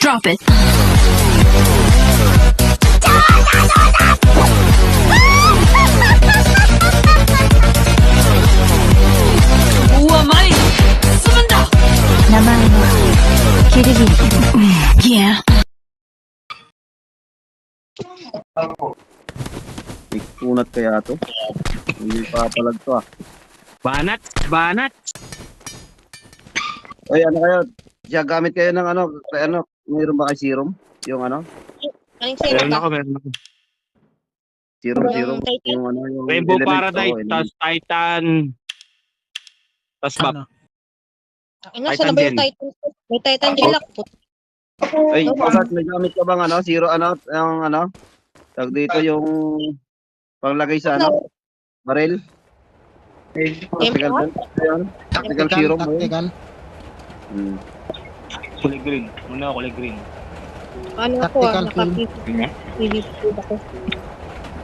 Drop it. 우와마이 쏘는다. 나만의 길이길. Yeah. May kunat kaya to? Hindi papalag to ah. Banat, banat. Oy, ano kayo? Gamit kayo ng mayroon ba kayo serum? Yung ano? Anong sino Meron ba? ako, meron ako. Serum. Yung Titan? Yung ano, yung Rainbow element, Paradise, element. tas Titan. Tas Bap. Ano, saan na ba yung Titan? May Titan din lang. Ay, Pasat, may gamit ka bang zero, yung tag dito yung panglagay sa baril? Tactical gun? Ayun, tactical serum. Tactical. Hmm. Kulay green. Muna kulay green. Ano ako Tactical naka-PVP ako.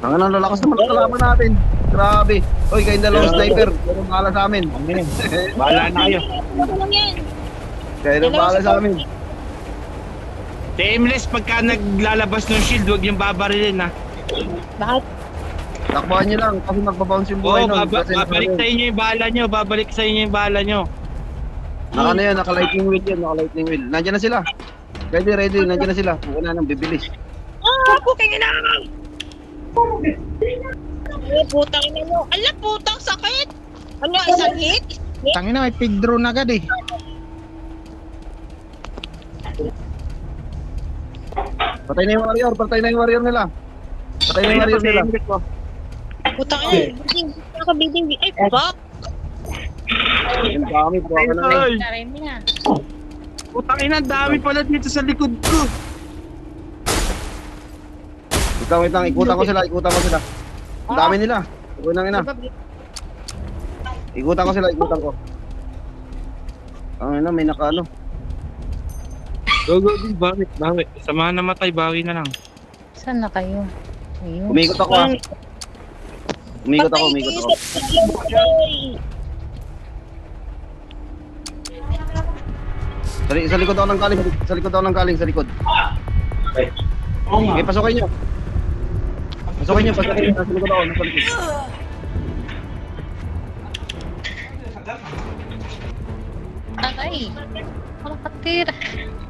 Ang lalakas naman ang kalaban natin. Grabe. Oy, kayong dalawang sniper. Kayo nang bahala sa amin. Bahala na kayo. Ano lang yan? Kayo nang bahala sa amin. Aimless, pagka naglalabas ng shield, huwag yung babarilin ha. Bakit? Takbuhan nyo lang kasi magbabounce yung buhay Oo, nun. babalik sa inyo yung bala nyo. Babalik sa inyo yung bala nyo. Naka-lightning wheel yun. Naka-lightning wheel. Nandiyan na sila. Ready. Nandiyan na sila. Wala nang bibilis. Puking ina! Ay, putang ina mo. Ala, putang sakit! Ano, isang hit? Tangina, may pig drone agad eh. Patay na yung warrior nila. Patay na yung warrior nila. Putang ina. Naka-bidding. Ay, fuck! Ang dami. Buha ka na nga. Ay, Taray mo na. putang ina, dami pala dito sa likod ko. Wait lang. Ikutan ko sila. Ang dami nila. Huwag nang ina. Ikutan ko sila. Ang ina, may nakaano. Go, bawi. Samahan na matay, bawi na lang. Saan na kayo? Ayun. Umikot ako ah. Umikot ako. Sa likod ako ng galing. Sa likod. Okay, pasukin nyo. Nasa likod ako. Nasa likod. Ay! Walang katira.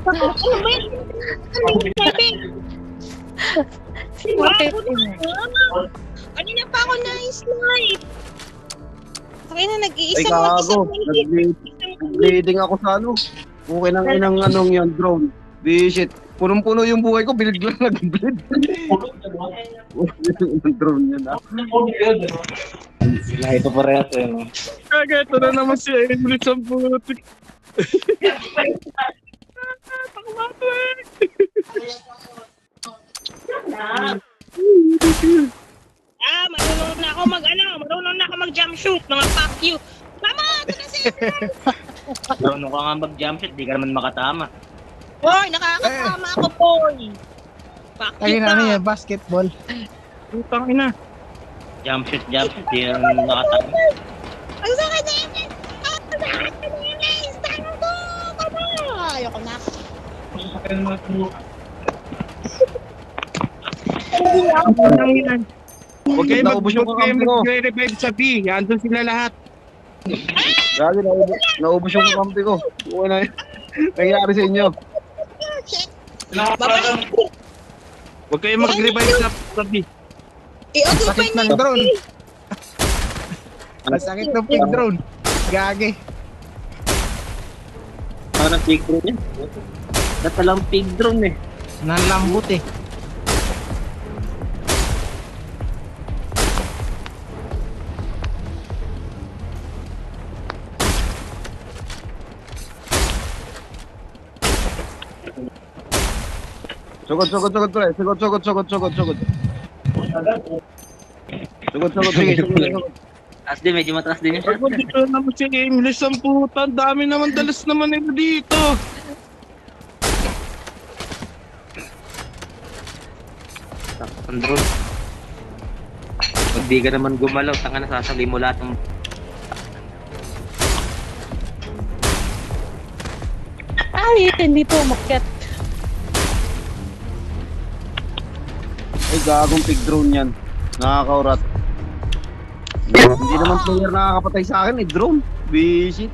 Ano ba yan? Kanina pa ako na-snipe. Sakay na, Ay, nag-iisang gago. mag-isang Nag-bleeding ako sa ano. Okay nang inang yan, drone. Shit. Punong-puno yung buhay ko, biniglang nag-bleed. Yung drone yun ah. Ito parehas eh. No? Kaga, ito na naman si Aimless ang putik. Marunong na ako mag-jump shoot, mga fuck you. Mama, ito na si Marunong ka nga mag-jump shot, di ka naman makatama. Boy, nakakasama ako, boy. Fuck you Ayun, ano yan, basketball. Putang ina. Jump shot, di ka naman makatama. Ang sakit na yun. Ang sakit na yun. Tama ko. Tama. Ayoko na. Putang ina. Huwag kayo Naubos yung kakampi ko. mag-revive sa B. Andun sila lahat. Grabe, naubos yung kampi ko. Okay na yun. Nangyari sa inyo. Shit. Babalik. Huwag kayo mag-revive sa B. I-occupy Sakit niyo ng yung drone. Ang sakit ng pig drone. Gagi. Parang pig drone yan. Natalang pig drone eh. Nalambot eh. Sugod, pre. Sugod. Sige, sugod. Taas din, medyo mataas din yung shot. Ako dito naman si Aimless ang puta. Ang dami naman, dalas naman nila dito. Ang drone. Pag di ka naman gumalaw, tanga na sasali mo lahat ng... Ay, hindi po umakyat. Ay, gagong pig drone yan. Nakakaurat. Hindi naman player nakakapatay sa akin, drone. Visit.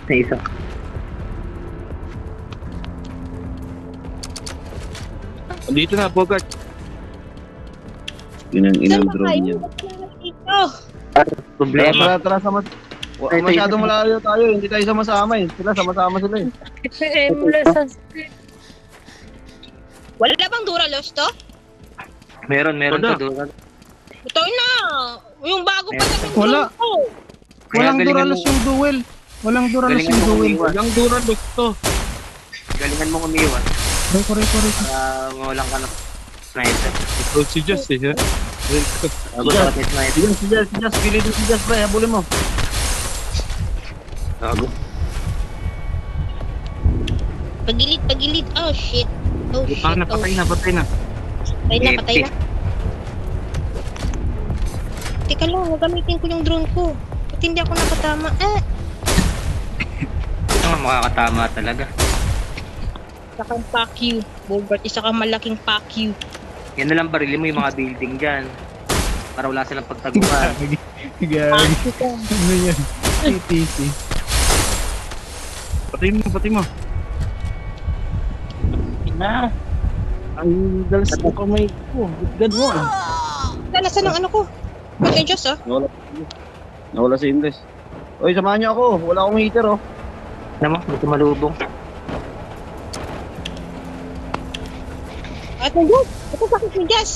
Na isa. Dito na, Bogart. Yun ang Saan inang ba drone kayo? yan. Ba't naman ito? Problema. Tara, masyadong malayo tayo, hindi tayo sama-sama eh. Sila, sama-sama sila eh. Wala bang Duralos to? Meron Wala. to doon. Ito na. Yung bago pa namin Wala. drone ko. Walang galingan Duralos mo- yung duel. Walang Duralos Galingan yung mo duel. umiwas. Walang Duralos to. Galingan mo umiwas. Reko. Para mawalan ka ng sniper. Ito si Just eh. Bago sa ating sniper. Si Jas, pili din si Jas, pre, habulin mo. Bago. Pagilid. Oh, shit. Ah, napatay na. Patay na. Teka lang, gagamitin ko yung drone ko. Ba't hindi ako nakatama? Ito nga makakatama talaga. Isa kang pack you. Bogart, isa kang malaking pack you. Yan na lang barili mo yung mga building dyan. Para wala silang pagtaguan. Gagi. Ano yan? TTC. Patay mo. Na. Ang dalas ko kamay ko. God mo. Nasaan ang ano ko? Ba't yung Diyos, ah? Nawala si Indes. Oy, samahan niyo ako. Wala akong heater, oh. Alam mo, may tumalubong. At yung Diyos! Ito sakit ni Diyos!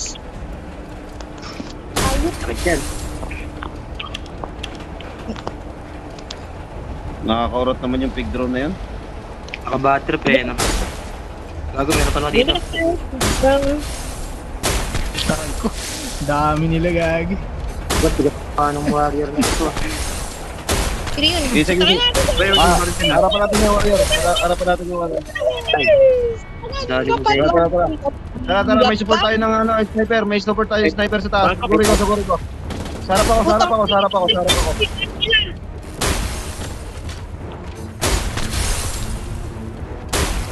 Ayot. Sakit yan. Nakakaurat naman yung pig drone na yan. Naka-battery pa eh, no? Bago, meron pa naman dito. Taray ko. Dami nila gagi. Ba't bigat pa ng warrior na ito? Sino yun? Sige. Harapan natin yung warrior. Harapan natin yung warrior. Dali mo Tara, may support tayo ng sniper. May support tayo ng sniper sa taas. Siguro ko. Sarap ako.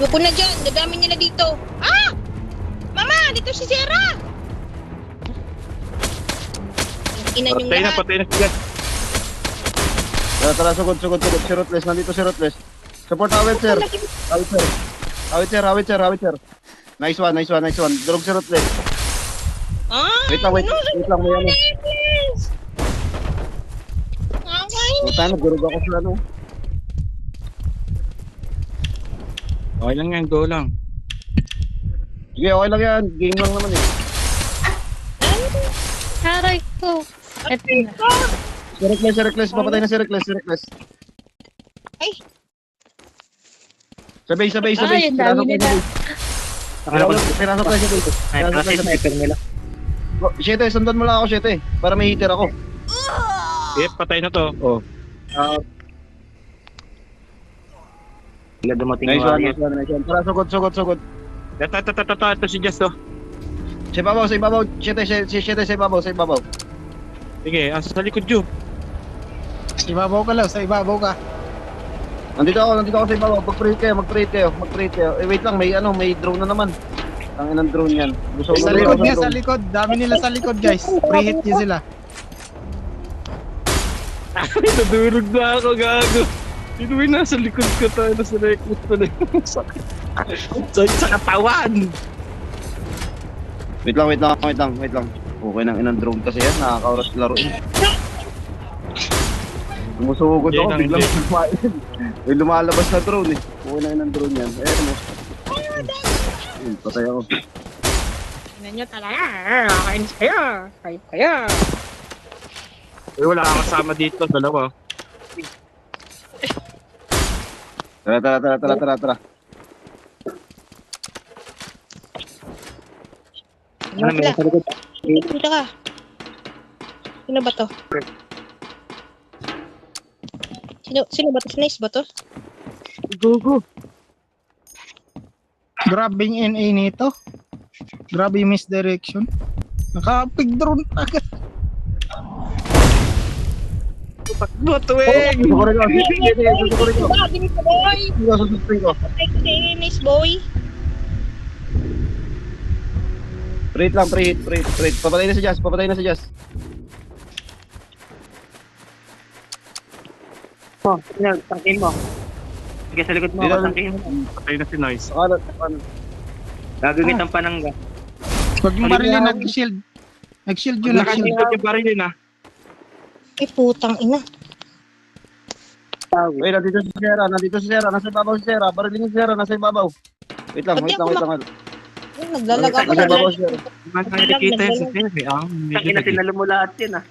Yuko na dyan, dadami nila dito. Ah! Mama, dito si Sarah! Ina yung lahat. Patay na si Just. Tara, sugod. Si Rutles, nandito si Rutles. Support Howitzer. Howitzer. Nice one. Durog si Rutles. Ah! Wait lang, may ano. Okay. Puta na, durog ako sa ano. Okay lang yan, go lang. Sige, okay lang yan. Game lang naman eh. Aray ko. Eto na. Si Reckless. Papatay na si Reckless. Ay. Sabay. Ay, ang dami nila. Pinasok tayo sa base. Sniper kasi sniper nila. Shete, sundan mo lang ako, Shete. Para may heater ako. Eh, patay na to. Oh. Bigla dumating Nice yung one. warrior. Tara, sugod. Ito si Just to. Sa ibabaw. Shete, sa ibabaw. Sige, asa sa likod yun. Sa ibabaw ka. Nandito ako sa ibabaw. Mag-trade kayo. Eh, wait lang, may drone na naman. Ang inang drone yan. Gusto ko Sa na likod drone. niya, sa likod. Dami nila sa likod, guys. Pre-hit niya sila. Nadurog na ako, gago. Sino may nasa likod ko tayo na sa recruit pa na yung sakit. Sa katawan. Wait lang. Okay nang inang drone kasi yan. Nakakaurat laruin. Sumusugod ako, Yan ang biglang hindi. kumain. May lumalabas na drone eh. Okay nang inang drone yan. Ayan mo. Patay ako. Tingnan nyo talaga. Kainis kayo. Kahit kayo. Eh, wala kang kasama dito, dalawa. Tara. Ano, meron sa likod. Dito ka. Sino ba to? Sino ba to? Snace ba to? Go. Grabe yung NA nito. Grabe yung misdirection. Naka-pig drone agad. Takbo, tuwing! Susukurin ko. Grabe ni boy. Susukurin ko. Patay ko si Snace boy. Pre-hit lang, pre-hit. Papatay na si Jazz, Oh, tangkin mo. Sige, sa likod mo, Dito. tangkin mo. Patay na si Nice. Kanan. Gagawin ang panangga. Pag yung barilin, nag-shield. Nag-shield yun, nag-shield. Nakasindot yung baril yun ah. Ay, putang ina. Wait, nandito si Sierra. Nasa ibabaw si Sierra. Barilin si Sierra, nasa ibabaw. Wait lang. Ay, naglalag ako. Nasa ibabaw si Sierra. Hindi man tayo nakikita yun sa TV. Tangin na sinalo mo lahat yun ah.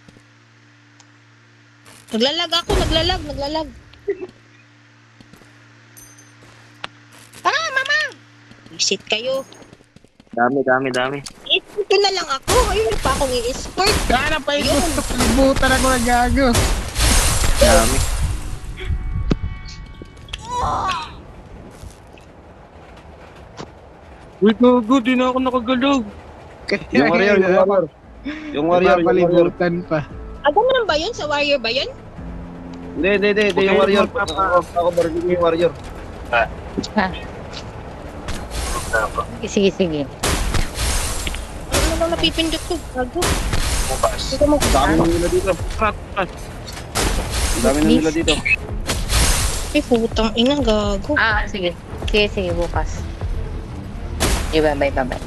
Naglalag ako, naglalag. Mama! Visit kayo. Dami. I-escort ko na lang ako. Ayun pa akong i-escort. Kaya pa ikot. Palibutan ako ng gago. Dami. Wait, gago, di na ako nakagalaw. Yung warrior. Palibutan pa. Ah, ganun ba yun? Sa warrior ba yun? Hindi, yung warrior. Ako barilin yung warrior. Sige. Ano naman napipindot ko? Gago. Dami nang nila dito. Dami nang nila dito. Ay, putang ina, gago. Sige. Sige, bukas. Bye.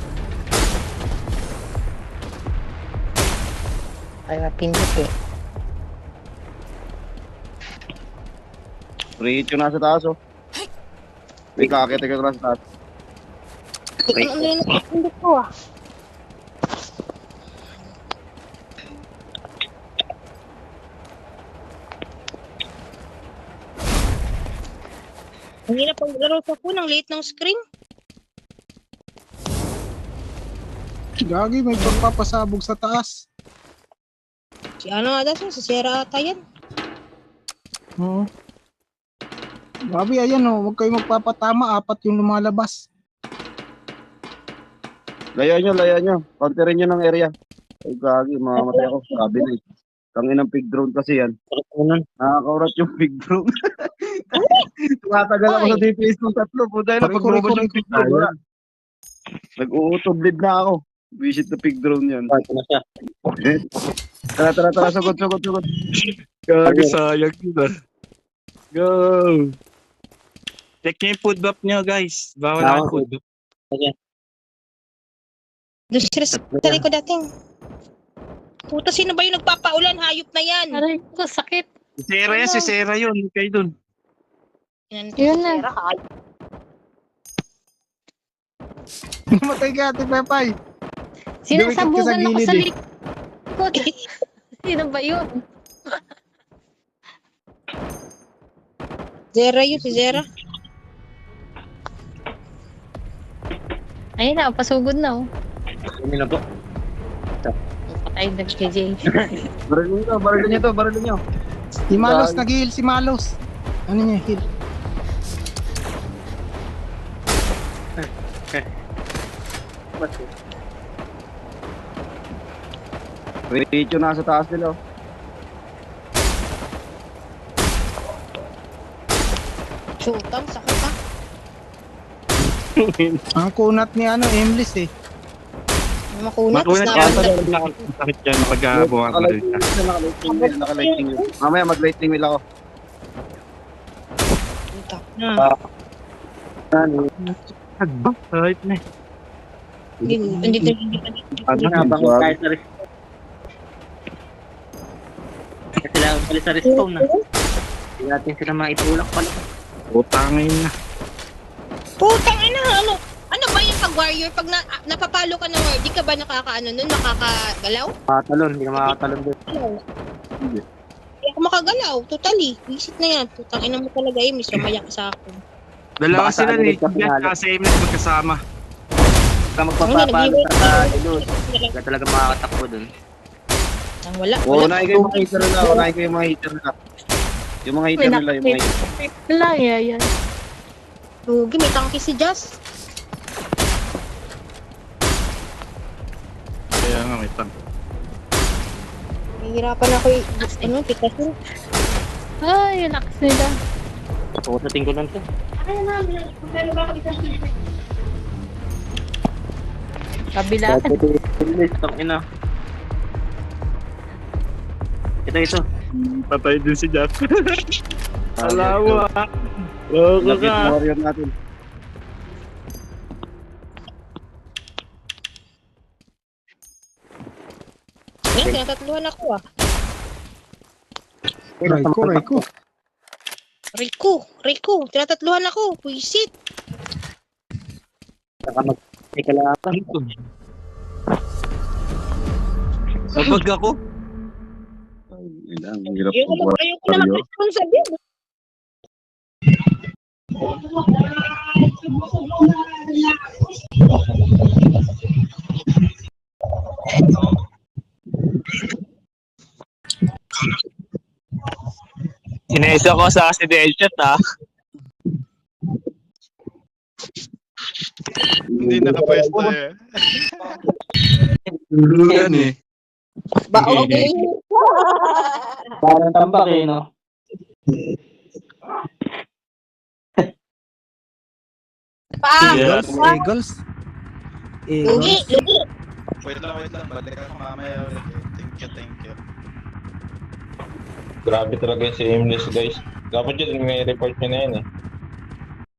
Ay, mapindot eh. Pre-hit yung nasa taas, oh. May kakakita ka nasa taas. Ano yung napipindot ko ah? Ang hirap ang laro sa phone, ang liit ng screen. Gagi, may pagpapasabog sa taas. Si ano nga daw, si Sierra ata yan. Oo. Grabe, ayan oh. Huwag kayo magpapatama. 4 yung lumalabas. Layan nyo. Counterin nyo ng area. Ay, gagi, mamamatay ako. Sabi na eh. Tangin ng pig drone kasi yan. Nakakaurat yung pig drone. Tumatagal ako sa DPS ng 3. Puta na, pag robot yung pig drone. Wala. Nag-uutoblid na ako. Visit na pig drone yan. Tara, sagot. Gago, sayang yun ah. Go! Check nyo yung food buff nyo, guys. Bawal ang food buff. Doon sa likod dating. Puta, sino ba yung nagpapaulan? Hayop na yan. Aray ko, sakit. Si Sarah yun. Kayo dun. Yun na. Sierra, hayop. Namatay ka, Ate Pepay. Sinasabugan ako gilid sa eh. likod. Sino ba yun? Zera yun, si Zera. Ayun na, pasugod na oh. Ano na po? Patay na KJ. Barilin nyo. Si Malos, nag-heal si Malos. Ano niya, heal? Pre-hit yung nasa taas nila, oh. Shutang, sakit ha. Ang kunat ni Emlis eh. Makunat. Makunat na- yan. Sakit yan pag buwang ka rin. Nakalighting wheel. Mamaya mag-lighting wheel ako. Puta. Kahit na. Hindi. Habang tayo sa respawn. Kasi lang pala sa respawn na. Hindi natin sila maitulak pala. Utangin na. Putang ina, ano ba yung pag-warrior? Pag napapalo ka ng warrior, di ka ba nakakagalaw? Makatalon, hindi ka makatalon doon. Hindi ako makagalaw, totally. Visit na yan. Putang ina mo talaga eh, miss mamaya ka sa akin. Dalawa Baka sila sa ni agad ka Yan pinalo. kasi Emily magkasama. Huwag ka magpapapalo sa doon. Hindi ka talaga makakatakbo doon. Nang wala. Unahin ko yung mga heater nila. Yung mga heater nila. Wala, yan. Lugi, may tangki si Jazz. Kaya nga may tank. Nahihirapan ako pikasin. Ay, yung lakas nila. Tukusatin ko lang to. Kabila. Ina. Ito. Patay din si Jack. Alam mo ah. Loko Lapit ka. warrior natin. Yan, tinatatluhan ako ah. Rico, tinatatluhan ako. Puisit. Saka mag-take ka lang. Nabag ako. Ang hirap Ayoko ng na mag-response sa bin. Inesa ko sa si Delchat ah. Hindi nakapwesto eh. Lulugan eh. Ba, okay. Parang tambak eh, no? Yes. Eagles. Lugi. Wait lang. Balik ako mamaya ulit eh. Thank you. Grabe talaga si Aimless guys. Dapat yun, may report nyo na yun eh.